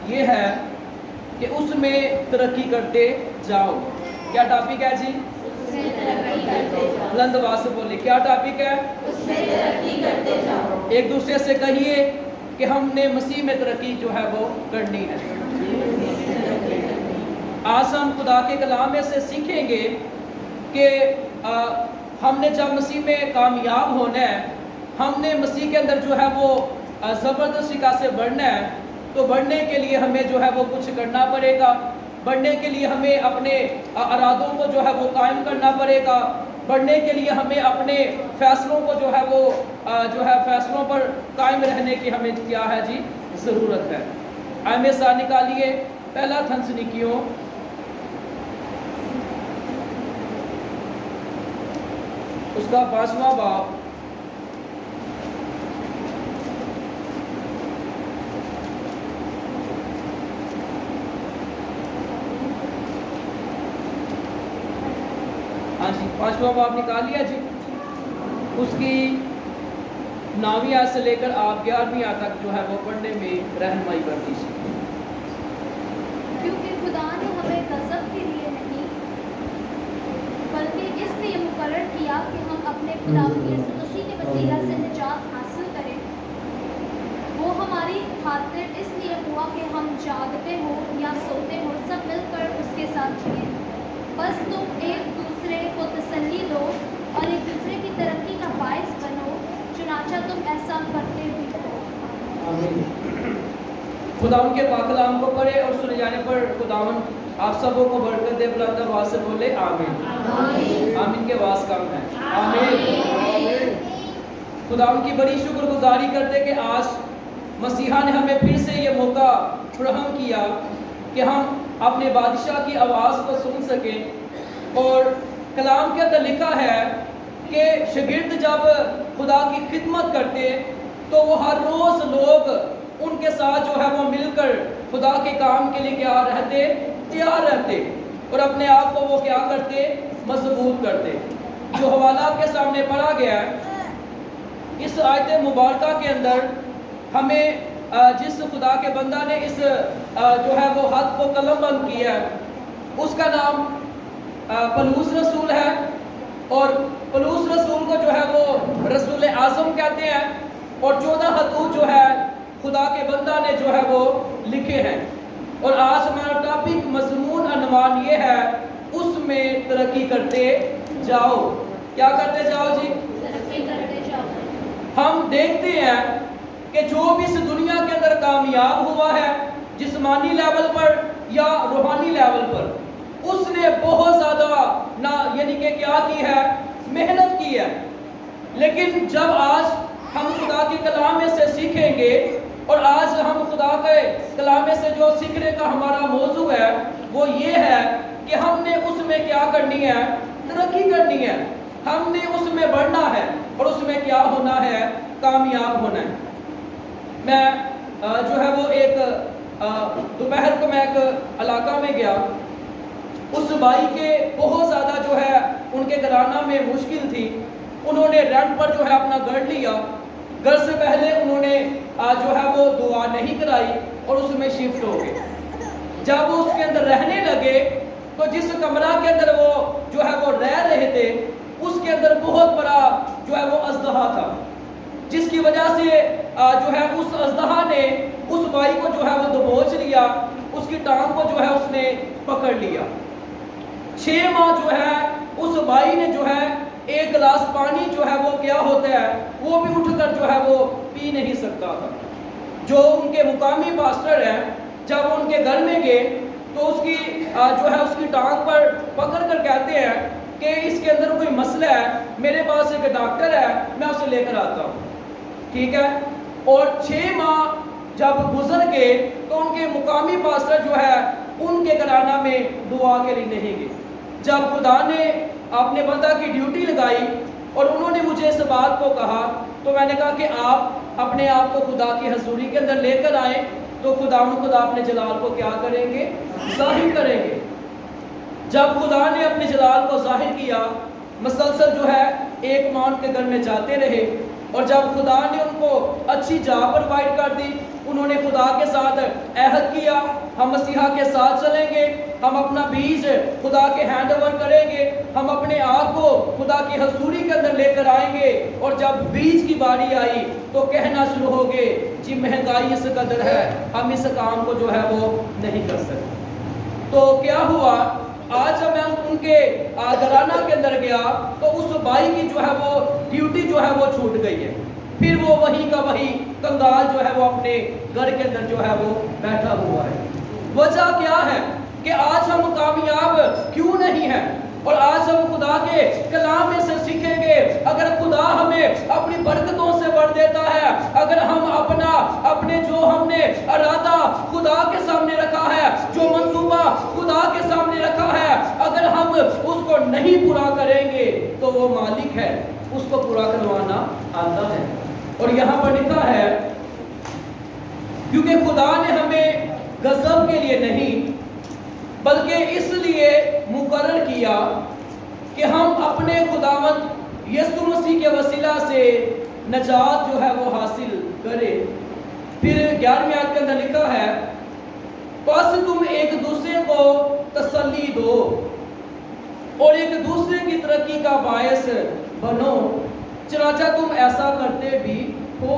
یہ ہے کہ اس میں ترقی کرتے جاؤ. کیا ٹاپک ہے جی؟ بلند آواز سے بولے کیا ٹاپک ہے؟ اس میں ترقی کرتے جاؤ. ایک دوسرے سے کہیے کہ ہم نے مسیح میں ترقی جو ہے وہ کرنی ہے. آج ہم خدا کے کلام میں سے سیکھیں گے کہ ہم نے جب مسیح میں کامیاب ہونا ہے، ہم نے مسیح کے اندر جو ہے وہ زبردستی سے بڑھنا ہے. تو بڑھنے کے لیے ہمیں جو ہے وہ کچھ کرنا پڑے گا. بڑھنے کے لیے ہمیں اپنے ارادوں کو جو ہے وہ قائم کرنا پڑے گا. بڑھنے کے لیے ہمیں اپنے فیصلوں کو جو ہے وہ فیصلوں پر قائم رہنے کی ہمیں کیا ہے جی؟ ضرورت ہے. آئے ساتھ نکالیے پہلا تھسلونیکیوں اس کا 5واں باب ہاں جی 5واں باب نکال لیا جی. اس کی 9ویں آیت سے لے کر آپ 11ویں آیت تک جو ہے وہ پڑھنے میں رہنمائی کر دیجیے. کیونکہ خدا نے ہمیں غضب کے لیے نہیں بلکہ اس لیے مقرر کیا کہ ہم اپنے خداوند یسوع مسیح کے وسیلہ سے نجات حاصل کریں. وہ ہماری خاطر اس لیے ہوا کہ ہم جاگتے ہوں یا سوتے ہوں سب مل کر اس کے ساتھ جئیں. بس تم ایک دوسرے کو تسلی دو اور ایک دوسرے کی ترقی کا باعث بنو، چنانچہ تم ایسا کرتے بھی ہو. خداوند کے پاک کلام کو پڑھے اور سنے جانے پر خداوند آپ سبوں کو برکت دے. بلند آواز سے بولے آمین. آمین کے آواز کم ہے. آمین. خداوند کی بڑی شکر گزاری کرتے کہ آج مسیحا نے ہمیں پھر سے یہ موقع فراہم کیا کہ ہم اپنے بادشاہ کی آواز کو سن سکیں. اور کلام کے اندر لکھا ہے کہ شاگرد جب خدا کی خدمت کرتے تو وہ ہر روز لوگ ان کے ساتھ جو ہے وہ مل کر خدا کے کام کے لیے کیا رہتے؟ تیار رہتے اور اپنے آپ کو وہ کیا کرتے؟ مضبوط کرتے. جو حوالہ آپ کے سامنے پڑھا گیا ہے اس آیت مبارکہ کے اندر ہمیں جس خدا کے بندہ نے اس جو ہے وہ ہاتھ کو قلم بند کیا ہے اس کا نام پولس رسول ہے. اور پولس رسول کو جو ہے وہ رسول اعظم کہتے ہیں. اور 14 خطوط جو ہے خدا کے بندہ نے جو ہے وہ لکھے ہیں. اور آج ہمارا ٹاپک مضمون عنوان یہ ہے اس میں ترقی کرتے جاؤ. کیا کرتے جاؤ جی؟ ترقی کرتے جاؤ. ہم دیکھتے ہیں کہ جو بھی اس دنیا کے اندر کامیاب ہوا ہے جسمانی لیول پر یا روحانی لیول پر، اس نے بہت زیادہ یعنی کہ کیا کی ہے؟ محنت کی ہے. لیکن جب آج ہم خدا کے کلام میں سے سیکھیں گے اور آج ہم خدا کے کلام میں سے جو سیکھنے کا ہمارا موضوع ہے وہ یہ ہے کہ ہم نے اس میں کیا کرنی ہے؟ ترقی کرنی ہے. ہم نے اس میں بڑھنا ہے اور اس میں کیا ہونا ہے؟ کامیاب ہونا ہے. میں جو ہے وہ ایک دوپہر کو میں ایک علاقہ میں گیا. اس بھائی کے بہت زیادہ جو ہے ان کے گھرانہ میں مشکل تھی. انہوں نے رینٹ پر جو ہے اپنا گھر لیا. گھر سے پہلے انہوں نے جو ہے وہ دعا نہیں کرائی اور اس میں شفٹ ہو گئے. جب وہ اس کے اندر رہنے لگے تو جس کمرہ کے اندر وہ جو ہے وہ رہ رہے تھے اس کے اندر بہت بڑا جو ہے وہ اژدہا تھا، جس کی وجہ سے جو ہے اس اژدہا نے اس بھائی کو جو ہے وہ دبوچ لیا. اس کی ٹانگ کو جو ہے اس نے پکڑ لیا. 6 ماہ جو ہے اس بھائی نے جو ہے ایک گلاس پانی جو ہے وہ کیا ہوتا ہے وہ بھی اٹھ کر جو ہے وہ پی نہیں سکتا تھا. جو ان کے مقامی پاسٹر ہیں جب ان کے گھر میں گئے تو اس کی جو ہے اس کی ٹانگ پر پکڑ کر کہتے ہیں کہ اس کے اندر کوئی مسئلہ ہے، میرے پاس ایک ڈاکٹر ہے، میں اسے لے کر آتا ہوں. ٹھیک ہے. اور 6 ماہ جب گزر گئے تو ان کے مقامی پاسٹر جو ہے ان کے گھرانہ میں دعا کے لیے نہیں گئے. جب خدا نے اپنے بندہ کی ڈیوٹی لگائی اور انہوں نے مجھے اس بات کو کہا تو میں نے کہا کہ آپ اپنے آپ کو خدا کی حضوری کے اندر لے کر آئیں تو خدا اپنے جلال کو کیا کریں گے؟ ظاہر کریں گے. جب خدا نے اپنے جلال کو ظاہر کیا مسلسل جو ہے 1 ماہ کے گھر میں جاتے رہے اور جب خدا نے ان کو اچھی جگہ پرووائڈ کر دی، انہوں نے خدا کے ساتھ عہد کیا، ہم مسیحا کے ساتھ چلیں گے، ہم اپنا بیج خدا کے ہینڈ اوور کریں گے، ہم اپنے آپ کو خدا کی حضوری کے اندر لے کر آئیں گے، اور جب بیج کی باری آئی تو کہنا شروع ہو گے جی مہنگائی اس قدر ہے، ہم اس کام کو جو ہے وہ نہیں کر سکتے۔ تو کیا ہوا، آج جب میں ان کے گھرانہ کے اندر گیا تو اس بھائی کی جو ہے وہ ڈیوٹی جو ہے وہ چھوٹ گئی ہے، پھر وہ وہی کا وہی کنگال جو ہے وہ اپنے گھر کے اندر جو ہے وہ بیٹھا ہوا ہے۔ وجہ کیا ہے کہ آج ہم کامیاب کیوں نہیں ہیں؟ اور آج ہم خدا کے کلام میں سے سیکھیں گے، اگر خدا ہمیں اپنی برکتوں سے بڑھ دیتا ہے، اگر ہم اپنے جو ہم نے ارادہ خدا کے سامنے رکھا ہے، جو منصوبہ خدا کے سامنے رکھا ہے، اگر ہم اس کو نہیں پورا کریں گے تو وہ مالک ہے، اس کو پورا کروانا آتا ہے۔ اور یہاں پر لکھا ہے کیونکہ خدا نے ہمیں غضب کے لیے نہیں بلکہ اس لیے مقرر کیا کہ ہم اپنے خداوند یسوع مسیح کے وسیلہ سے نجات جو ہے وہ حاصل کریں۔ پھر 11ویں آیت کے اندر لکھا ہے بس تم ایک دوسرے کو تسلی دو اور ایک دوسرے کی ترقی کا باعث بنو، چنانچہ تم ایسا کرتے بھی ہو۔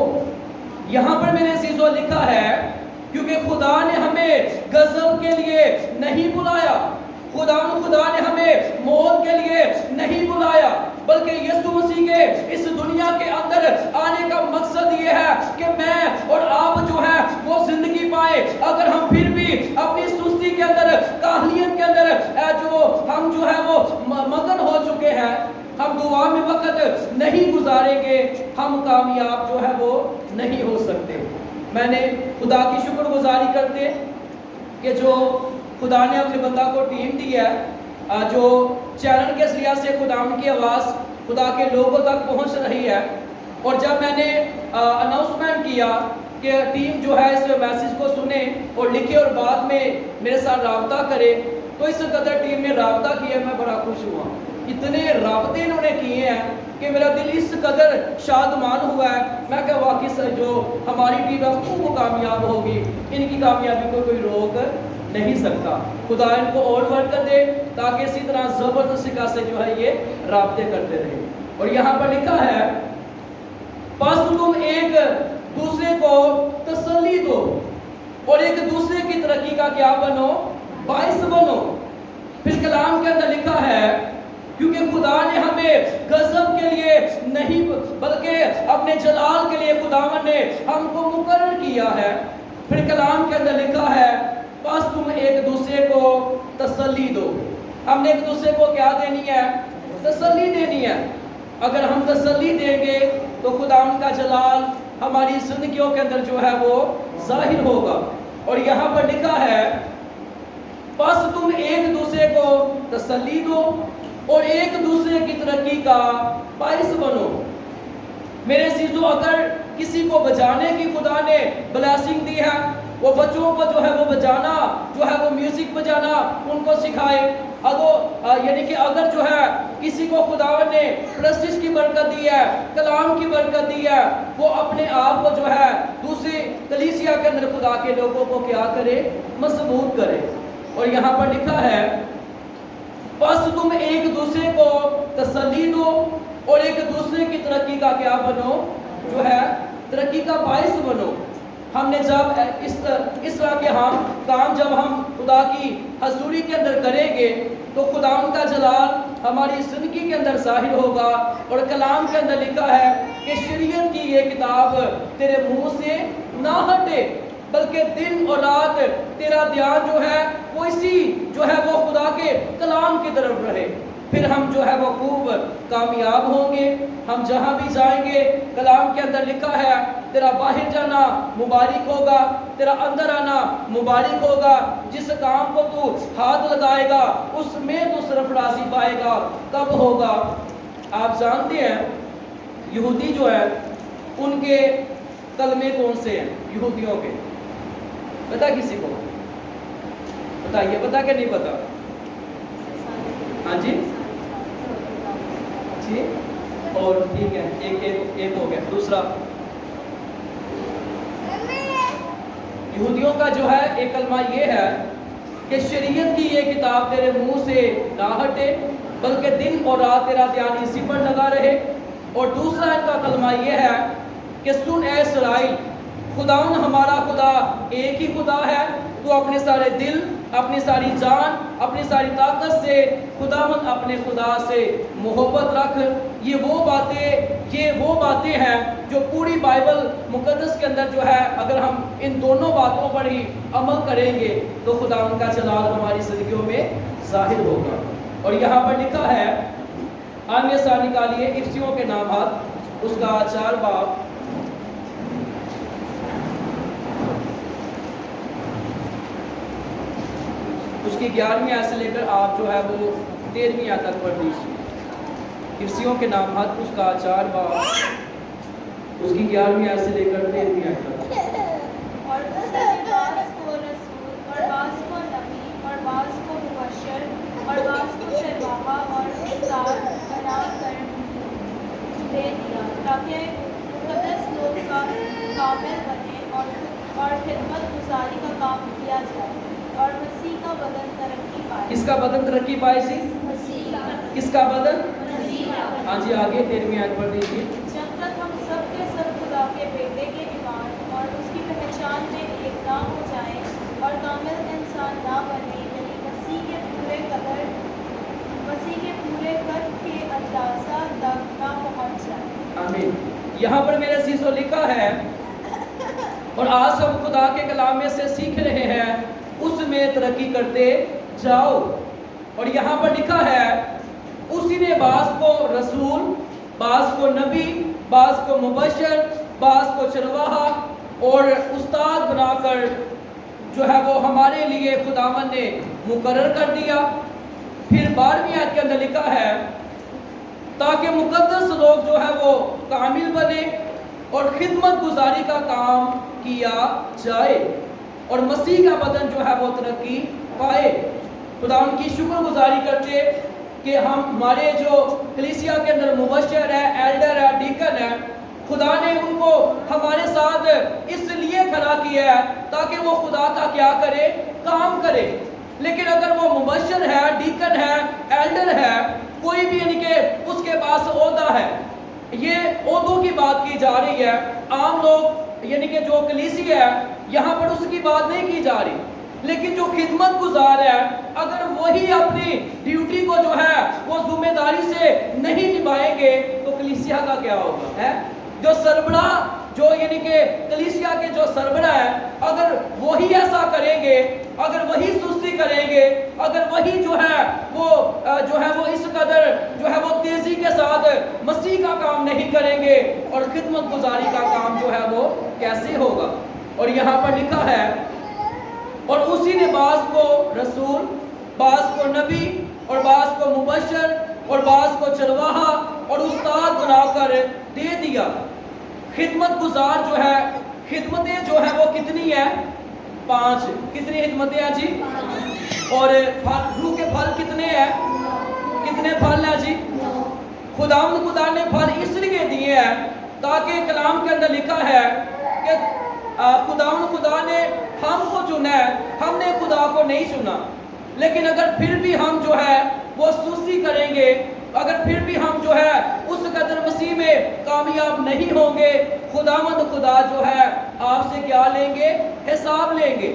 یہاں پر میرے عزیزو لکھا ہے کیونکہ خدا نے ہمیں غضب کے لیے نہیں بلایا، خدا نے ہمیں موت کے لیے نہیں بلایا، بلکہ یسوع مسیح کے اس دنیا کے اندر آنے کا مقصد یہ ہے کہ میں اور آپ جو ہے وہ زندگی پائے۔ اگر ہم پھر بھی اپنی سستی کے اندر، کاہلیت کے اندر ہم جو ہے وہ مگن ہو چکے ہیں، ہم دعا میں وقت نہیں گزاریں گے، ہم کامیاب جو ہے وہ نہیں ہو سکتے۔ میں نے خدا کی شکر گزاری کرتے کہ جو خدا نے اپنے بندہ کو ٹیم دی ہے، جو چینل کے ذریعہ سے خدا کی آواز خدا کے لوگوں تک پہنچ رہی ہے، اور جب میں نے اناؤنسمنٹ کیا کہ ٹیم جو ہے اس میسیج کو سنے اور لکھے اور بعد میں میرے ساتھ رابطہ کرے، تو اس قدر ٹیم نے رابطہ کیا، میں بڑا خوش ہوا۔ اتنے رابطے انہوں نے کیے ہیں کہ میرا دل اس قدر شادمان ہوا ہے، میں کہ واقعی سے جو ہماری ٹیم ہے خوب کامیاب ہوگی، ان کی کامیابی کو کوئی روک نہیں سکتا۔ خدا ان کو اور برکت دے تاکہ اسی طرح زبردستی سے جو ہے یہ رابطے کرتے رہے۔ اور یہاں پر لکھا ہے بس تم ایک دوسرے کو تسلی دو اور ایک دوسرے کی ترقی کا کیا بنو؟ باعث بنو۔ پھر کلام کے اندر لکھا ہے کیونکہ خدا نے ہمیں غضب کے لیے نہیں بلکہ اپنے جلال کے لیے خداوند نے ہم کو مقرر کیا ہے۔ پھر کلام کے اندر لکھا ہے بس تم ایک دوسرے کو تسلی دو۔ ہم نے ایک دوسرے کو کیا دینی ہے؟ تسلی دینی ہے۔ اگر ہم تسلی دیں گے تو خداوند کا جلال ہماری زندگیوں کے اندر جو ہے وہ ظاہر ہوگا۔ اور یہاں پر لکھا ہے بس تم ایک دوسرے کو تسلی دو اور ایک دوسرے کی ترقی کا باعث بنو۔ میرے عزیزو، اگر کسی کو بجانے کی خدا نے بلیسنگ دی ہے، وہ بچوں کو جو ہے وہ بجانا جو ہے وہ میوزک بجانا ان کو سکھائے، یعنی کہ اگر جو ہے کسی کو خداوند نے پرستش کی برکت دی ہے، کلام کی برکت دی ہے، وہ اپنے آپ کو جو ہے دوسری کلیسیا کے اندر خدا کے لوگوں کو کیا کرے؟ مضبوط کرے۔ اور یہاں پر لکھا ہے بس تم ایک دوسرے کو تسلی دو اور ایک دوسرے کی ترقی کا کیا بنو؟ جو ہے ترقی کا باعث بنو۔ ہم نے جب اس طرح کے کام جب ہم خدا کی حضوری کے اندر کریں گے تو خدا ان کا جلال ہماری زندگی کے اندر ظاہر ہوگا۔ اور کلام کے اندر لکھا ہے کہ شریعت کی یہ کتاب تیرے منہ سے نہ ہٹے، بلکہ دن اور رات تیرا دھیان جو ہے وہ اسی جو ہے وہ خدا کے کلام کی طرف رہے۔ پھر ہم جو ہے وہ خوب کامیاب ہوں گے۔ ہم جہاں بھی جائیں گے کلام کے اندر لکھا ہے تیرا باہر جانا مبارک ہوگا، تیرا اندر آنا مبارک ہوگا، جس کام کو تو ہاتھ لگائے گا اس میں تو سرفرازی پائے گا۔ کب ہوگا؟ آپ جانتے ہیں یہودی جو ہے ان کے کلمے کون سے ہیں؟ یہودیوں کے پتا کسی کو؟ بتائیے، پتا کہ نہیں پتا؟ ہاں جی جی، اور ٹھیک ہے، ایک ہو گیا۔ دوسرا، یہودیوں کا جو ہے ایک کلمہ یہ ہے کہ شریعت کی یہ کتاب تیرے منہ سے نہ ہٹے، بلکہ دن اور رات تیرا دھیان اسی پر لگا رہے۔ اور دوسرا ان کا کلمہ یہ ہے کہ سن اے اسرائیل، خداوند ہمارا خدا ایک ہی خدا ہے، تو اپنے سارے دل، اپنی ساری جان، اپنی ساری طاقت سے خداوند اپنے خدا سے محبت رکھ۔ یہ وہ باتیں ہیں جو پوری بائبل مقدس کے اندر جو ہے، اگر ہم ان دونوں باتوں پر ہی عمل کریں گے تو خداوند کا جلال ہماری زندگیوں میں ظاہر ہوگا۔ اور یہاں پر لکھا ہے، آمین ساتھ نکالیے، افسیوں کے نامات اس کا 4 باب، اس کی 11ویں آیت سے لے کر آپ جو ہے وہ 13ویں آیت تک پڑھ لیجیے۔ افسیوں کے نامات اس کا 4 باب، اس کی 11ویں آیت سے لے کر 13ویں آیت تک۔ اور اس نے بعض کو رسول اور بعض کو نبی اور بعض کو مبشر اور بعض کو چرواہا اور استاد بنا کر دے دیا، تاکہ مقدس لوگ کا کامل بنے اور خدمت گزاری کا کام کیا جائے اور مسیح کا بدن ترقی پائے۔ کس کا بدن ترقی پائے سی؟ مسیح کا۔ کس کا بدن؟ مسیح کا۔ ہاں جی، آگے 13ویں آیت پڑھ لیجیے۔ جب تک ہم سب کے سب خدا کے بیٹے کے ایمان اور اس کی پہچان میں ایک نہ ہو جائیں اور کامل انسان نہ بنے، یعنی مسیح کے پورے قد کے اندازہ تک نہ پہنچ جائیں۔ آمین۔ یہاں پر میرے عزیزو لکھا ہے، اور آج ہم خدا کے کلام میں سے سیکھ رہے ہیں، اس میں ترقی کرتے جاؤ۔ اور یہاں پر لکھا ہے، اسی نے بعض کو رسول، بعض کو نبی، بعض کو مبشر، بعض کو چرواہا اور استاد بنا کر جو ہے وہ ہمارے لیے خداوند نے مقرر کر دیا۔ پھر 12ویں آیت کے اندر لکھا ہے، تاکہ مقدس لوگ جو ہے وہ کامل بنے اور خدمت گزاری کا کام کیا جائے اور مسیح کا بدن جو ہے وہ ترقی پائے۔ خدا ان کی شکر گزاری کرتے کہ ہمارے جو کلیسیا کے اندر مبشر ہے، ایلڈر ہے، ڈیکن ہے، خدا نے ان کو ہمارے ساتھ اس لیے کھڑا کیا ہے تاکہ وہ خدا کا کیا کرے؟ کام کرے۔ لیکن اگر وہ مبشر ہے، ڈیکن ہے، ایلڈر ہے، کوئی بھی یعنی کہ اس کے پاس عہدہ ہے، یہ عہدوں کی بات کی جا رہی ہے، عام لوگ یعنی کہ جو کلیسی ہے یہاں پر اس کی بات نہیں کی جا رہی، لیکن جو خدمت گزار ہے اگر وہی اپنی ڈیوٹی کو جو ہے وہ ذمہ داری سے نہیں نبھائیں گے تو کلیسیا کا کیا ہوگا؟ ہے جو سربراہ، جو یعنی کہ کلیسیا کے جو سربراہ ہیں، اگر وہی ایسا کریں گے، اگر وہی سستی کریں گے، اگر وہی جو ہے وہ اس قدر جو ہے وہ تیزی کے ساتھ مسیح کا کام نہیں کریں گے اور خدمت گزاری کا کام جو ہے وہ کیسے ہوگا؟ اور یہاں پر لکھا ہے، اور اسی نے بعض کو رسول، بعض کو نبی اور بعض کو مبشر اور بعض کو چرواہا اور استاد بنا کر دے دیا۔ خدمت گزار جو ہے، خدمتیں جو ہے وہ کتنی ہیں؟ 5۔ کتنی خدمتیں ہیں جی؟ اور روح کے پھل کتنے ہیں؟ کتنے پھل ہیں جی؟ خدا نے پھل اس لیے دیے ہیں تاکہ کلام کے اندر لکھا ہے کہ خدا نے ہم کو چنا ہے، ہم نے خدا کو نہیں چنا۔ لیکن اگر پھر بھی ہم جو ہے وہ سستی کریں گے، اگر پھر بھی ہم جو ہے اس قدر مسیح میں کامیاب نہیں ہوں گے، خدا جو ہے آپ سے کیا لیں گے؟ حساب لیں گے۔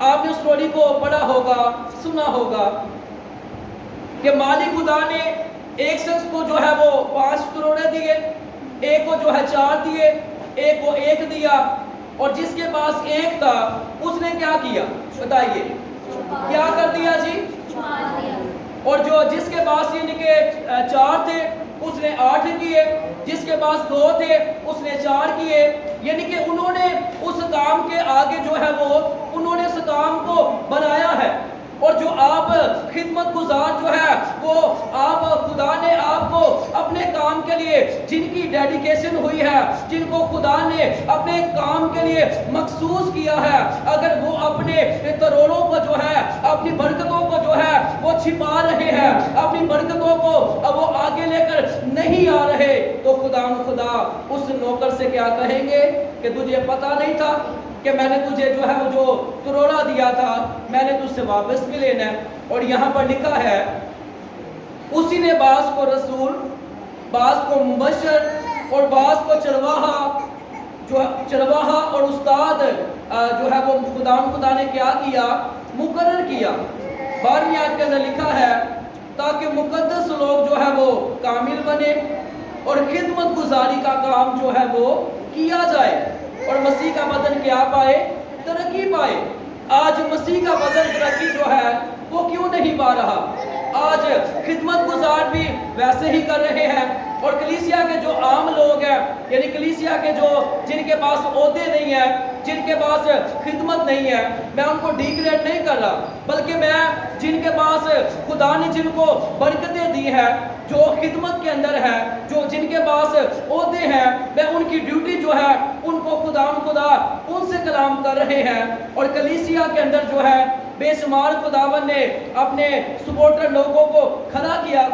آپ نے سٹوری کو پڑھا ہوگا، سنا ہوگا کہ مالک خدا نے ایک شخص کو جو ہے وہ 5 کروڑے دیے، ایک کو جو ہے 4 دیے، ایک کو 1 دیا، اور جس کے پاس 1 تھا اس نے کیا کیا؟ بتائیے کیا کر دیا جی؟ اور جو جس کے پاس یعنی کہ 4 تھے اس نے 8 کیے، جس کے پاس 2 تھے اس نے 4 کیے، یعنی کہ انہوں نے اس کام کے آگے جو ہے وہ انہوں نے اس کام کو بنایا ہے۔ اور جو آپ خدمت گزار جو ہے وہ خدا نے آپ کو اپنے کام کے لیے جن کی ڈیڈیکیشن ہوئی ہے، جن کو خدا نے اپنے کام کے لیے مخصوص کیا ہے، اگر وہ اپنے تروروں کو جو ہے، اپنی برکتوں کو جو ہے وہ چھپا رہے ہیں، اپنی برکتوں کو وہ آگے لے کر نہیں آ رہے، تو خدا اس نوکر سے کیا کہیں گے کہ تجھے پتہ نہیں تھا کہ میں نے تجھے جو ہے وہ جو کروڑا دیا تھا میں نے تجھ سے واپس بھی لینا ہے. اور یہاں پر لکھا ہے اسی نے بعض کو رسول، بعض کو مبشر اور بعض کو چرواہا اور استاد جو ہے وہ خدا نے کیا کیا؟ مقرر کیا. 12ویں آیت کے اندر لکھا ہے تاکہ مقدس لوگ جو ہے وہ کامل بنے اور خدمت گزاری کا کام جو ہے وہ کیا جائے اور مسیح کا بدن کیا پائے؟ ترقی پائے. آج مسیح کا بدن ترقی جو ہے وہ کیوں نہیں پا رہا؟ آج خدمت گزار بھی ویسے ہی کر رہے ہیں اور کلیسیا کے جو عام لوگ ہیں یعنی کلیسیا کے جن کے پاس عہدے نہیں ہیں، جن کے پاس خدمت نہیں ہے، میں ان کو ڈیگریڈ نہیں کر رہا، بلکہ میں جن کے پاس خدا نے جن کو برکتیں دی ہیں، جو خدمت کے اندر ہے، جن کے پاس عہدے ہیں، میں ان کی ڈیوٹی جو ہے ان کو خدا ان سے کلام کر رہے ہیں. اور کلیسیا کے اندر جو ہے بے شمار خداوند نے اپنے سپورٹر لوگوں کو کھڑا کیا،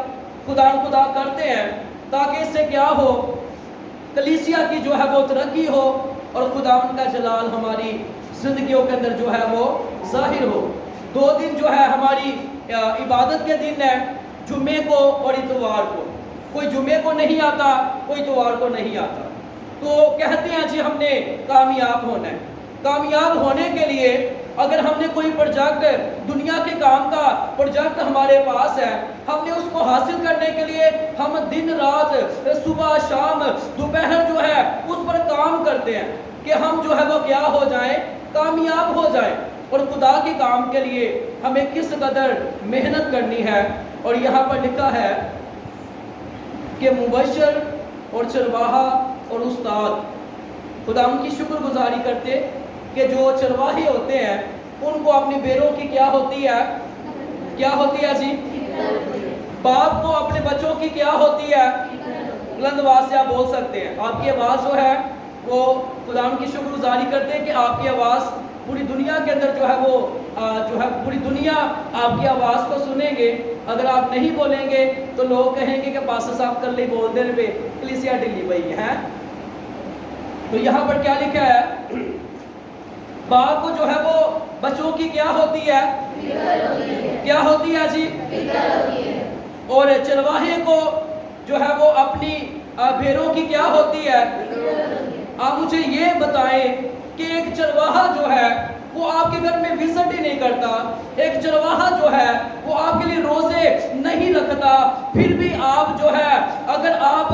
خدا کرتے ہیں تاکہ اس سے کیا ہو؟ کلیسیا کی جو ہے وہ ترقی ہو اور خداوند کا جلال ہماری زندگیوں کے اندر جو ہے وہ ظاہر ہو. 2 دن جو ہے ہماری عبادت کے دن ہے، جمعے کو اور اتوار کو. کوئی جمعے کو نہیں آتا، کوئی اتوار کو نہیں آتا. تو کہتے ہیں جی ہم نے کامیاب ہونا ہے. کامیاب ہونے کے لیے اگر ہم نے کوئی پروجیکٹ، دنیا کے کام کا پروجیکٹ ہمارے پاس ہے، ہم نے اس کو حاصل کرنے کے لیے ہم دن رات، صبح شام دوپہر جو ہے اس پر کام کرتے ہیں کہ ہم جو ہے وہ کیا ہو جائیں؟ کامیاب ہو جائیں. اور خدا کے کام کے لیے ہمیں کس قدر محنت کرنی ہے. اور یہاں پر لکھا ہے کہ مبشر اور چرواہا اور استاد، خدا ان کی شکر گزاری کرتے کہ جو چرواہے ہوتے ہیں ان کو اپنی بیروں کی کیا ہوتی ہے؟ کیا ہوتی ہے جی؟ باپ کو اپنے بچوں کی کیا ہوتی ہے؟ بلند آواز سے آپ بول سکتے ہیں. آپ کی آواز جو ہے وہ خدا ان کی شکر گزاری کرتے ہیں کہ آپ کی آواز پوری دنیا کے اندر جو ہے پوری دنیا آپ کی آواز کو سنیں گے. اگر آپ نہیں بولیں گے تو لوگ کہیں گے کہ پاسٹر صاحب کل نہیں بول دے رہے، کلیسیا ڈلی ہوئی ہے. تو یہاں پر کیا لکھا ہے؟ باپ کو جو ہے وہ بچوں کی کیا ہوتی ہے؟ کیا ہوتی ہے جی؟ اور چرواہے کو جو ہے وہ اپنی بھیڑوں کی کیا ہوتی ہے؟ آپ مجھے یہ بتائیں کہ ایک چرواہا جو ہے وہ آپ کے گھر میں وزٹ ہی نہیں کرتا، ایک چرواہا جو ہے وہ آپ کے لیے روزے نہیں رکھتا، پھر بھی آپ جو ہے اگر آپ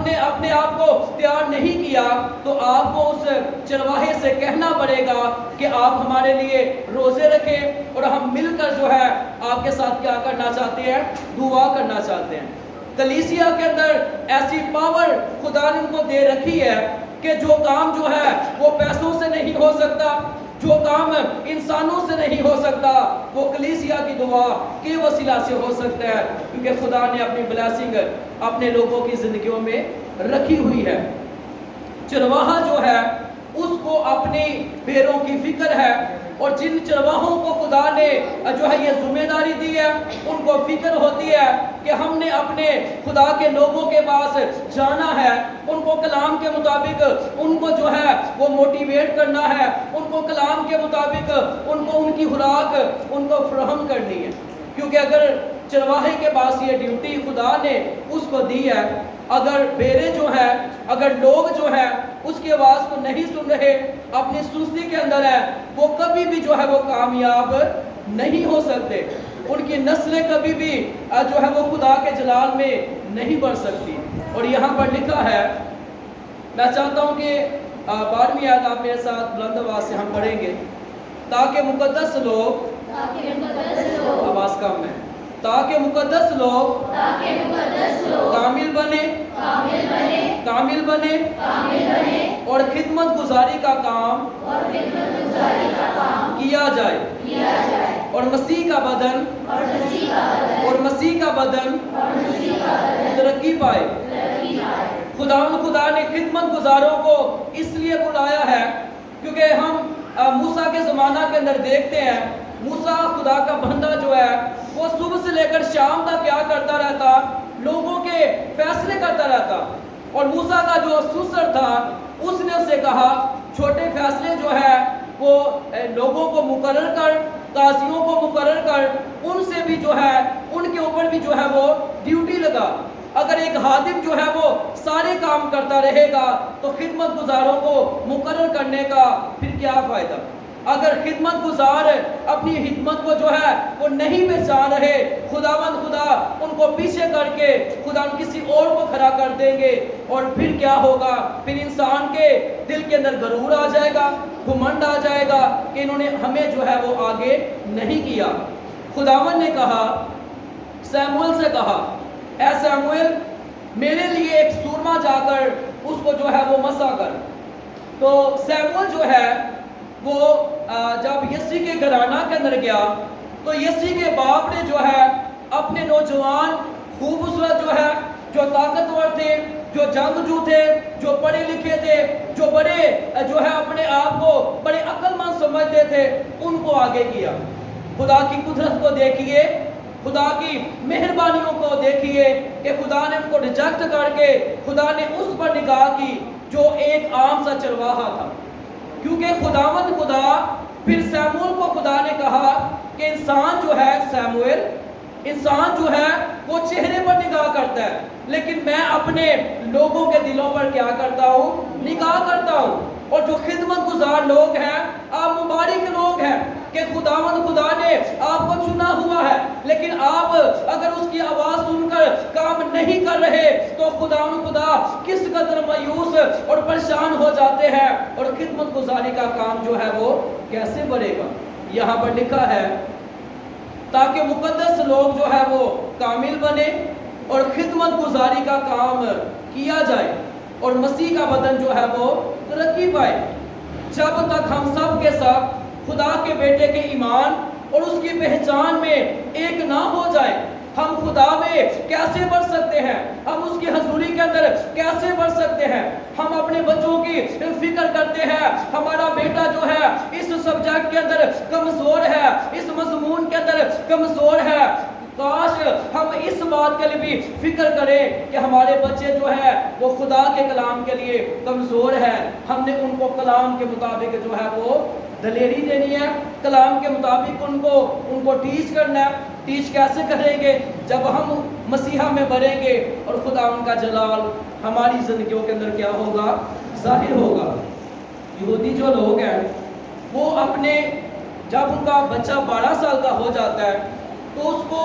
نے اپنے آپ کو تیار نہیں کیا تو آپ کو اس چرواہے سے کہنا پڑے گا کہ آپ ہمارے لیے روزے رکھیں اور ہم مل کر جو ہے آپ کے ساتھ کیا کرنا چاہتے ہیں؟ دعا کرنا چاہتے ہیں. کلیسیا کے اندر ایسی پاور خدا نے ان کو دے رکھی ہے کہ جو کام جو ہے وہ پیسوں سے نہیں ہو سکتا، جو کام انسانوں سے نہیں ہو سکتا، وہ کلیسیا کی دعا کے وسیلہ سے ہو سکتا ہے، کیونکہ خدا نے اپنی بلیسنگ اپنے لوگوں کی زندگیوں میں رکھی ہوئی ہے. چرواہا جو ہے اس کو اپنی بھیڑوں کی فکر ہے، اور جن چرواہوں کو خدا نے جو ہے یہ ذمہ داری دی ہے ان کو فکر ہوتی ہے کہ ہم نے اپنے خدا کے لوگوں کے پاس جانا ہے، ان کو کلام کے مطابق ان کو جو ہے وہ موٹیویٹ کرنا ہے، ان کو کلام کے مطابق ان کو ان کی خوراک ان کو فراہم کرنی ہے. کیونکہ اگر چرواہے کے پاس یہ ڈیوٹی خدا نے اس کو دی ہے، اگر بیرے جو ہے، اگر لوگ جو ہے اس کی آواز کو نہیں سن رہے، اپنی سستی کے اندر ہے، وہ کبھی بھی جو ہے وہ کامیاب نہیں ہو سکتے، ان کی نسلیں کبھی بھی جو ہے وہ خدا کے جلال میں نہیں بڑھ سکتی. اور یہاں پر لکھا ہے، میں چاہتا ہوں کہ 12ویں آیت آپ میرے ساتھ بلند آواز سے ہم پڑھیں گے. تاکہ مقدس لوگ، آواز کم ہے، تاکہ مقدس لوگ کامل بنے اور خدمت گزاری کا کام کیا جائے اور مسیح کا بدن ترقی پائے. خدا نے خدمت گزاروں کو اس لیے بلایا ہے کیونکہ ہم موسیٰ کے زمانہ کے اندر دیکھتے ہیں، موسیٰ خدا کا بندہ جو ہے وہ صبح سے لے کر شام تک کیا کرتا رہتا؟ لوگوں کے فیصلے کرتا رہتا. اور موسیٰ کا جو سسر تھا اس نے اسے کہا چھوٹے فیصلے جو ہے وہ لوگوں کو مقرر کر، قاضیوں کو مقرر کر، ان سے بھی جو ہے ان کے اوپر بھی جو ہے وہ ڈیوٹی لگا۔ اگر ایک خادم جو ہے وہ سارے کام کرتا رہے گا تو خدمت گزاروں کو مقرر کرنے کا پھر کیا فائدہ؟ اگر خدمت گزار اپنی خدمت کو جو ہے وہ نہیں پہچان رہے، خداوند خدا ان کو پیچھے کر کے خدا کسی اور کو کھڑا کر دیں گے، اور پھر کیا ہوگا؟ پھر انسان کے دل کے اندر غرور آ جائے گا، گھمنڈ آ جائے گا کہ انہوں نے ہمیں جو ہے وہ آگے نہیں کیا۔ خداوند نے کہا، سیموئل سے کہا، اے سیموئل میرے لیے ایک سورما جا کر اس کو جو ہے وہ مسح کر۔ تو سیموئل جو ہے وہ جب یسی کے گھرانہ کے اندر گیا تو یسی کے باپ نے جو ہے اپنے نوجوان خوبصورت جو ہے، جو طاقتور تھے، جو جنگجو تھے، جو پڑھے لکھے تھے، جو بڑے جو ہے اپنے آپ کو بڑے عقل مند سمجھتے تھے، ان کو آگے کیا۔ خدا کی قدرت کو دیکھیے، خدا کی مہربانیوں کو دیکھیے کہ خدا نے ان کو ریجیکٹ کر کے خدا نے اس پر نگاہ کی جو ایک عام سا چرواہا تھا، کیونکہ خداوند خدا پھر سیموئل کو خدا نے کہا کہ انسان جو ہے سیموئل، انسان جو ہے وہ چہرے پر نگاہ کرتا ہے، لیکن میں اپنے لوگوں کے دلوں پر کیا کرتا ہوں؟ نگاہ کرتا ہوں۔ اور جو خدمت گزار لوگ ہیں، آپ مبارک لوگ ہیں کہ خداوند خدا نے آپ کو چنا ہوا ہے، لیکن آپ اگر اس کی آواز سن کر کام نہیں کر رہے تو خداوند خدا کس قدر مایوس اور پریشان ہو جاتے ہیں، اور خدمت گزاری کا کام جو ہے وہ کیسے بڑھے گا؟ یہاں پر لکھا ہے تاکہ مقدس لوگ جو ہے وہ کامل بنے اور خدمت گزاری کا کام کیا جائے اور مسیح کا بدن جو ہے وہ ترقی پائے، جب تک ہم سب کے سب خدا کے بیٹے کے ایمان اور اس کی پہچان میں ایک نہ ہو جائے۔ ہم خدا میں کیسے بڑھ سکتے ہیں؟ ہم اس کی حضوری کے اندر کیسے بڑھ سکتے ہیں؟ ہم اپنے بچوں کی فکر کرتے ہیں، ہمارا بیٹا جو ہے اس سبجیکٹ کے اندر کمزور ہے، اس مضمون کے اندر کمزور ہے۔ کاش ہم اس بات کے لیے بھی فکر کریں کہ ہمارے بچے جو ہے وہ خدا کے کلام کے لیے کمزور ہے، ہم نے ان کو کلام کے مطابق جو ہے وہ دلیری دینی ہے، کلام کے مطابق ان کو ٹیچ کرنا ہے۔ ٹیچ کیسے کریں گے؟ جب ہم مسیحا میں بڑھیں گے اور خدا ان کا جلال ہماری زندگیوں کے اندر کیا ہوگا؟ ظاہر ہوگا۔ یہودی جو لوگ ہیں وہ اپنے جب ان کا بچہ 12 سال کا ہو جاتا ہے تو اس کو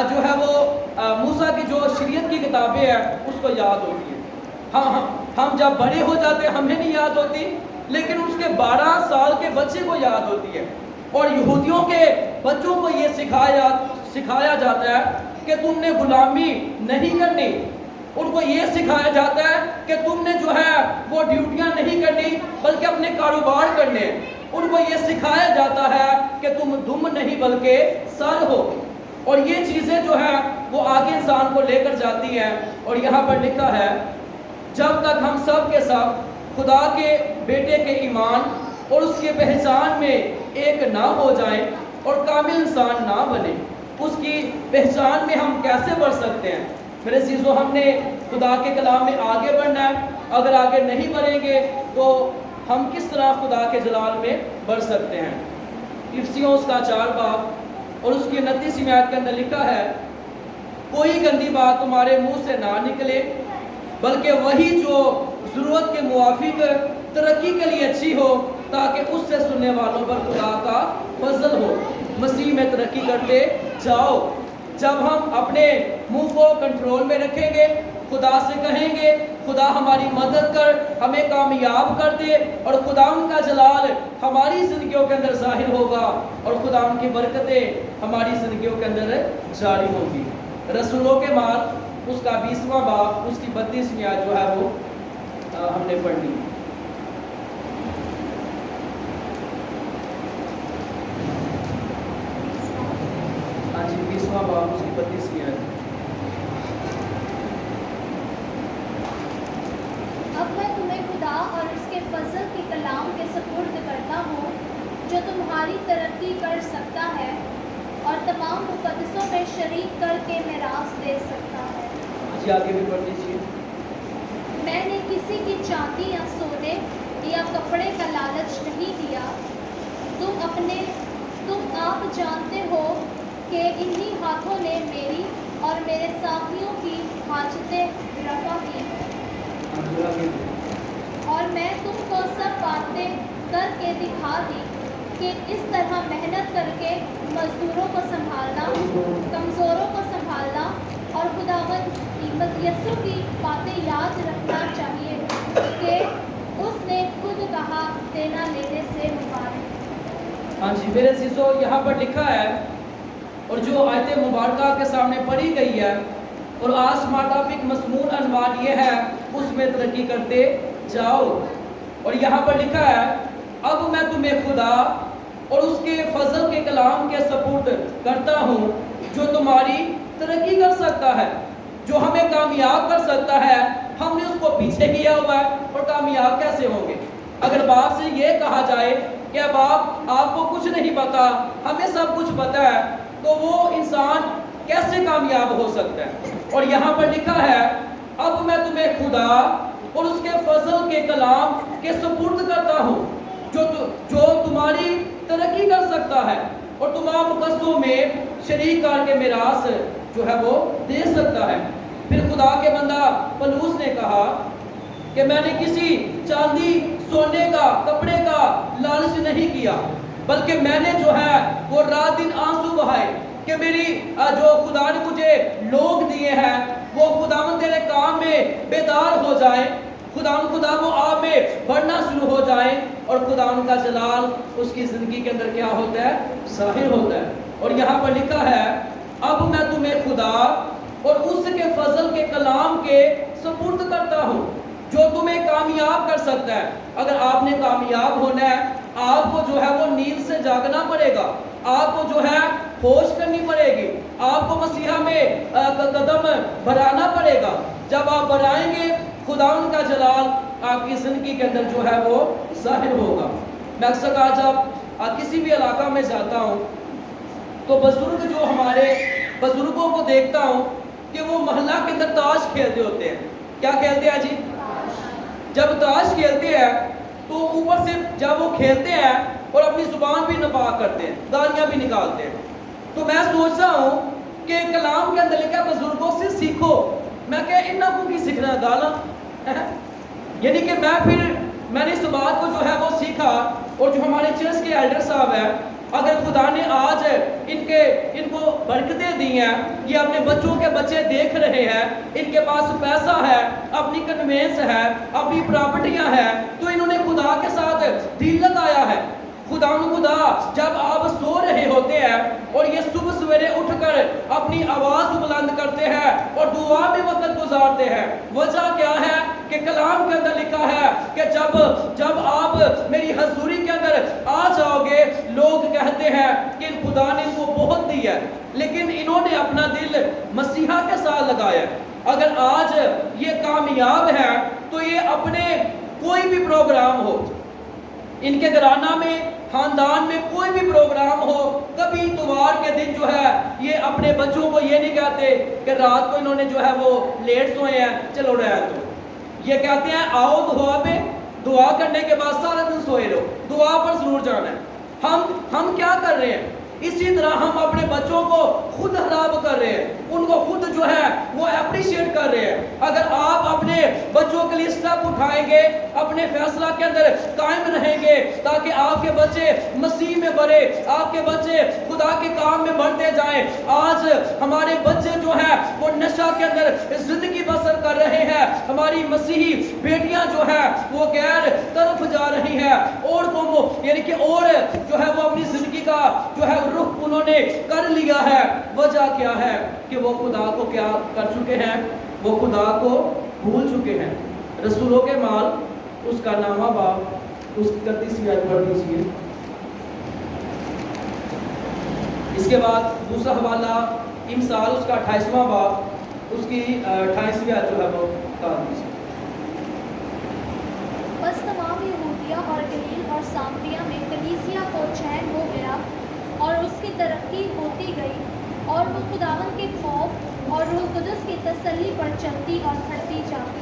جو ہے وہ موسیٰ کی جو شریعت کی کتابیں ہیں اس کو یاد ہوتی ہیں۔ ہم جب بڑے ہو جاتے ہیں ہمیں نہیں یاد ہوتی، لیکن اس کے 12 سال کے بچے کو یاد ہوتی ہے۔ اور یہودیوں کے بچوں کو یہ سکھایا جاتا ہے کہ تم نے غلامی نہیں کرنی، ان کو یہ سکھایا جاتا ہے کہ تم نے جو ہے وہ ڈیوٹیاں نہیں کرنی بلکہ اپنے کاروبار کرنے ہیں۔ ان کو یہ سکھایا جاتا ہے کہ تم دم نہیں بلکہ سر ہو، اور یہ چیزیں جو ہے وہ آگے انسان کو لے کر جاتی ہیں۔ اور یہاں پر لکھا ہے جب تک ہم سب کے سب خدا کے بیٹے کے ایمان اور اس کے پہچان میں ایک نہ ہو جائیں اور کامل انسان نہ بنے۔ اس کی پہچان میں ہم کیسے بڑھ سکتے ہیں؟ میرے عزیزو، ہم نے خدا کے کلام میں آگے بڑھنا ہے۔ اگر آگے نہیں بڑھیں گے تو ہم کس طرح خدا کے جلال میں بڑھ سکتے ہیں؟ افسیوں اس کا 4 باب اور اس کی 29 آیت کے اندر لکھا ہے، کوئی گندی بات تمہارے منہ سے نہ نکلے بلکہ وہی جو ضرورت کے موافق ترقی کے لیے اچھی ہو، تاکہ اس سے سننے والوں پر خدا کا فضل ہو۔ مسیح میں ترقی کرتے جاؤ۔ جب ہم اپنے منہ کو کنٹرول میں رکھیں گے، خدا سے کہیں گے خدا ہماری مدد کر، ہمیں کامیاب کر دے، اور خدا ان کا جلال ہماری زندگیوں کے اندر ظاہر ہوگا، اور خدا ان کی برکتیں ہماری زندگیوں کے اندر جاری ہوں گی۔ رسولوں کے مال اس کا 20واں باب اس کی 32ویں آیت جو ہے وہ ہم نے پڑھ لی۔ ہاں جی، 20واں باب اس کی 32ویں آیت۔ اب میں تمہیں خدا اور اس کے فضل کے کلام کے سپرد کرتا ہوں جو تمہاری ترقی کر سکتا ہے اور تمام مقدسوں میں شریک کر کے میراث دے سکتا ہے۔ جی آگے بھی پڑھ لیجیے۔ میں نے کسی کی چاندی یا سونے یا کپڑے کا لالچ نہیں کیا۔ تم آپ جانتے ہو کہ انہی ہاتھوں نے میری اور میرے ساتھیوں کی حاجتیں رفع کی ہیں، اور میں تم کو سب باتیں کر کے دکھا دی کہ اس طرح محنت کر کے مزدوروں کو سنبھالنا، کمزوروں کو سنبھالنا اور خداوند یسوع کی باتیں یاد رکھنا چاہیے کہ اس نے خود کہا دینا لینے سے مبارک۔ ہاں جی میرے عزیزو، یہاں پر لکھا ہے اور جو آیت مبارکہ کے سامنے پڑھی گئی ہے اور آج ہمارا ٹاپک مضمون عنوان یہ ہے اس میں ترقی کرتے جاؤ، اور یہاں پر لکھا ہے اب میں تمہیں خدا اور اس کے فضل کے کلام کے سپورٹ کرتا ہوں جو تمہاری ترقی کر سکتا ہے، جو ہمیں کامیاب کر سکتا ہے۔ ہم نے اس کو پیچھے کیا ہوا ہے اور کامیاب کیسے ہوں گے؟ اگر باپ سے یہ کہا جائے کہ باپ آپ کو کچھ نہیں پتا، ہمیں سب کچھ پتا ہے، تو وہ انسان کیسے کامیاب ہو سکتا ہے؟ اور یہاں پر لکھا ہے اب میں تمہیں خدا اور اس کے فضل کے کلام کے سپرد کرتا ہوں جو تمہاری ترقی کر سکتا ہے اور تمام قصدوں میں شریک کر کے میراث جو ہے وہ دے سکتا ہے۔ پھر خدا کے بندہ پولس نے کہا کہ میں نے کسی چاندی سونے کا کپڑے کا لالچ نہیں کیا، بلکہ میں نے جو ہے وہ رات دن آنسو بہائے کہ میری جو خدا نے مجھے لوگ دیے ہیں وہ خداوند تیرے کام میں بیدار ہو جائیں، خدا وہ آپ میں بڑھنا شروع ہو جائیں، اور خدا کا جلال اس کی زندگی کے اندر کیا ہوتا ہے؟ ظاہر ہوتا ہے۔ اور یہاں پر لکھا ہے اب میں تمہیں خدا اور اس کے فضل کے کلام کے سپرد کرتا ہوں جو تمہیں کامیاب کر سکتا ہے۔ اگر آپ نے کامیاب ہونا ہے، آپ کو جو ہے وہ نیند سے جاگنا پڑے گا، آپ کو جو ہے ہوش کرنی پڑے گی، آپ کو مسیحا میں قدم بڑھانا پڑے گا۔ جب آپ بڑھائیں گے خدا ان کا جلال آپ کی زندگی کے اندر جو ہے وہ ظاہر ہوگا۔ میں اکثر آج اب کسی بھی علاقہ میں جاتا ہوں تو بزرگ جو ہمارے بزرگوں کو دیکھتا ہوں کہ وہ محلہ کے اندر تاش کھیلتے ہوتے ہیں۔ کیا کھیلتے ہیں جی؟ جب تاش کھیلتے ہیں تو اوپر سے جب وہ کھیلتے ہیں اور اپنی زبان بھی نپاک کرتے ہیں، گالیاں بھی نکالتے ہیں، تو میں سوچتا ہوں کہ کلام کے اندر لکھا بزرگوں سے سیکھو۔ میں کہ انہوں کو کی سیکھنا گالا، یعنی کہ میں نے اس بات کو جو ہے وہ سیکھا، اور جو ہمارے چرچ کے ایلڈر صاحب ہیں، اگر خدا نے آج ان کو برکتیں دی ہیں، یہ اپنے بچوں کے بچے دیکھ رہے ہیں، ان کے پاس پیسہ ہے، اپنی کنوینس ہے، اپنی پراپرٹیاں ہیں، تو انہوں نے خدا کے ساتھ دل لگایا ہے۔ خدا جب آپ سو رہے ہوتے ہیں اور یہ صبح سویرے اٹھ کر اپنی آواز بلند کرتے ہیں اور دعا میں وقت گزارتے ہیں، وجہ کیا ہے کہ کلام کے اندر لکھا ہے کہ جب آپ میری حضوری کے اندر آ جاؤ گے، لوگ کہتے ہیں کہ خدا نے ان کو بہت دی ہے، لیکن انہوں نے اپنا دل مسیحا کے ساتھ لگایا۔ اگر آج یہ کامیاب ہے تو یہ اپنے کوئی بھی پروگرام ہو، ان کے گھرانہ میں خاندان میں کوئی بھی پروگرام ہو، کبھی اتوار کے دن جو ہے یہ اپنے بچوں کو یہ نہیں کہتے کہ رات کو انہوں نے جو ہے وہ لیٹ سوئے ہیں چلو رہے تو، یہ کہتے ہیں آؤ دعا پہ، دعا کرنے کے بعد سارا دن سوئے رہو، دعا پر ضرور جانا ہے۔ ہم کیا کر رہے ہیں؟ اسی طرح ہم اپنے بچوں کو خود خراب کر رہے ہیں، ان کو خود جو ہے وہ اپریشیٹ کر رہے ہیں۔ اگر آپ اپنے بچوں کے لیے اسٹیپ اٹھائیں گے، اپنے فیصلہ کے اندر قائم رہیں گے تاکہ آپ کے بچے مسیح میں بڑھے، آپ کے بچے خدا کے کام میں بڑھتے جائیں۔ آج ہمارے بچے جو ہیں وہ نشہ کے اندر زندگی بسر کر رہے ہیں، ہماری مسیحی بیٹیاں جو ہیں وہ غیر طرف جا رہی ہیں، اور یعنی کہ اور جو ہے وہ اپنی زندگی کا جو ہے رخ انہوں نے کر لیا ہے۔ وجہ کیا ہے کہ وہ خدا کو کیا کر چکے ہیں؟ وہ خدا کو بھول چکے ہیں۔ رسولوں کے مال اس کا نامہ باب اس 31ویں آیت پڑھ دیجیے۔ اس کے بعد دوسرا حوالہ امثال اس کا 28واں باب اس کی 28ویں آیت جو ہے وہ بتا دیجیے۔ بس تمام یہودیہ اور گلیل اور سامریہ میں کلیسیا کو چین ہو گیا اور اس کی ترقی ہوتی گئی، اور وہ خداوند کے خوف اور روح القدس کی تسلی پر چلتی اور بڑھتی جاتی۔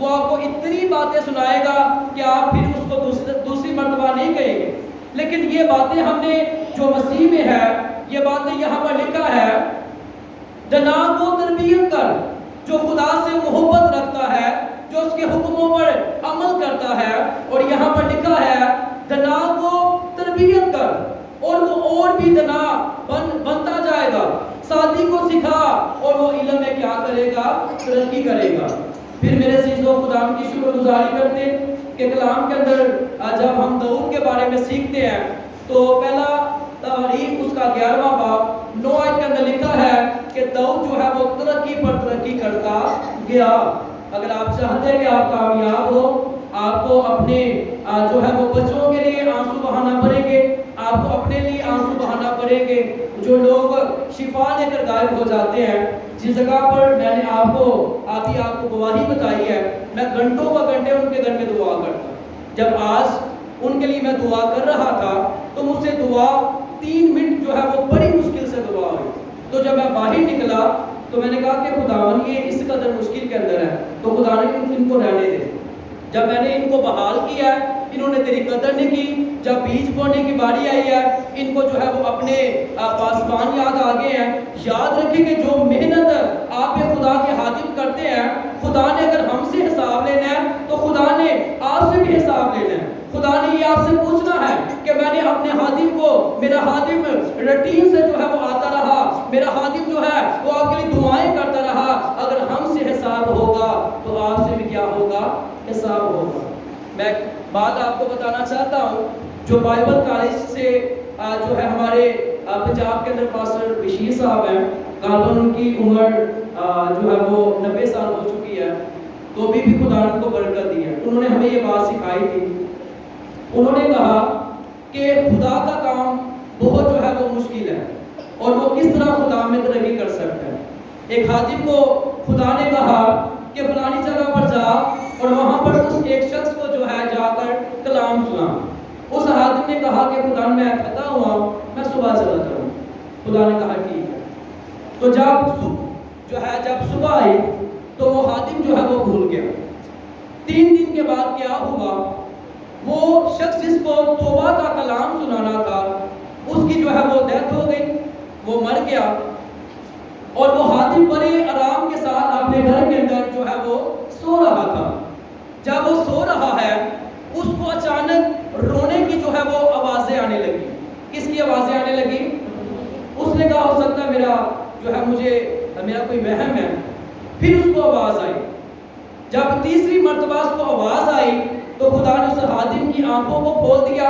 وہ آپ کو اتنی باتیں سنائے گا کہ آپ پھر اس کو دوسری مرتبہ نہیں کہیں گے. لیکن یہ باتیں ہم نے جو مسیح میں ہے، یہ باتیں یہاں پر لکھا ہے، جناب وہ تربیت کر جو خدا سے محبت رکھتا ہے، جو اس کے حکموں پر عمل کرتا ہے. اور یہاں پر لکھا ہے جناب وہ تربیت کر، اور وہ اور بھی جناب بنتا جائے گا. ساتھی کو سکھا اور وہ علم میں کیا کرے گا؟ ترقی کرے گا. پھر میرے عزیزو خدا کی شکر گزاری کرتے کہ کلام کے اندر جب ہم داؤد کے بارے میں سیکھتے ہیں تو پہلا تاریخ اس کا 11واں باب 9 آیت کے اندر لکھا ہے کہ داؤد جو ہے وہ ترقی پر ترقی کرتا گیا. اگر آپ چاہتے ہیں کہ آپ کامیاب ہو، آپ کو اپنے جو ہے وہ بچوں کے لیے آنسو بہانا پڑیں گے، آپ کو اپنے لیے آنسو بہانا پڑیں گے. جو لوگ شفا لے کر غائب ہو جاتے ہیں، جس جگہ پر میں نے آپ کو گواہی بتائی ہے، میں گھنٹوں و گھنٹے ان کے گھر میں دعا کرتا. جب آج ان کے لیے میں دعا کر رہا تھا تو مجھ سے دعا 3 منٹ جو ہے وہ بڑی مشکل سے دعا ہوئی. تو جب میں باہر نکلا تو میں نے کہا کہ خداوند یہ اس قدر مشکل کے اندر ہے تو خدا نے ان کو رہنے دے. جب میں نے ان کو بحال کیا ہے، انہوں نے تیری قدر نہیں کی. جب بیج بونے کی باری آئی ہے، ان کو جو ہے وہ اپنے پاسبان یاد آ گئے ہیں. یاد رکھیں کہ جو محنت آپ خدا کے خادم کرتے ہیں، خدا نے اگر ہم سے حساب لینا ہے تو خدا نے آپ سے بھی حساب لینا ہے. خدا نے یہ آپ سے پوچھنا ہے کہ میں نے اپنے خادم کو، میرا خادم روٹین سے جو ہے وہ آتا رہا، میرا خادم جو ہے وہ آپ کے لیے دعائیں کرتا رہا، اگر ہم سے حساب ہوگا تو آپ سے بھی کیا ہوگا؟ حساب ہوگا. میں بات آپ کو بتانا چاہتا ہوں، جو بائبل کالج سے جو ہے ہمارے پنجاب کے اندر پاسٹر بشیر صاحب ہیں، غالباً ان کی عمر جو ہے وہ 90 سال ہو چکی ہے، تو بھی خدا ان کو برکت دی ہے. انہوں نے ہمیں یہ بات سکھائی تھی. انہوں نے کہا کہ خدا کا کام بہت جو ہے وہ مشکل ہے اور وہ کس طرح خدا میں ترقی کر سکتا ہے. ایک خادم کو خدا نے کہا کہ فلانی جگہ پر جا اور وہاں پر اس ایک شخص کو جو ہے جا کر کلام سنا. اس خادم نے کہا کہ خدا میں تھکا ہوا ہوں، میں صبح چلا جاؤں. خدا نے کہا ٹھیک ہے. تو جب صبح آئی تو وہ خادم جو ہے وہ بھول گیا. 3 دن کے بعد کیا ہوا، وہ شخص جس کو توبہ کا کلام سنانا تھا، اس کی جو ہے وہ ڈیتھ ہو گئی، وہ مر گیا. اور وہ خادم بڑے آرام کے ساتھ اپنے گھر کے اندر جو ہے وہ سو رہا تھا. جب وہ سو رہا ہے، اس کو اچانک رونے کی جو ہے وہ آوازیں آنے لگی. کس کی آوازیں آنے لگی؟ اس نے کہا ہو سکتا ہے میرا کوئی وہم ہے. پھر اس کو آواز آئی. جب تیسری مرتبہ اس کو آواز آئی تو خدا نے اس خادم کی آنکھوں کو کھول دیا.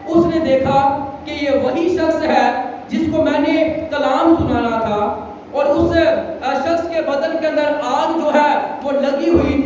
اس نے دیکھا کہ یہ وہی شخص ہے جس کو میں نے کلام سنانا تھا، اور اس شخص کے بدن کے اندر آگ جو ہے وہ لگی ہوئی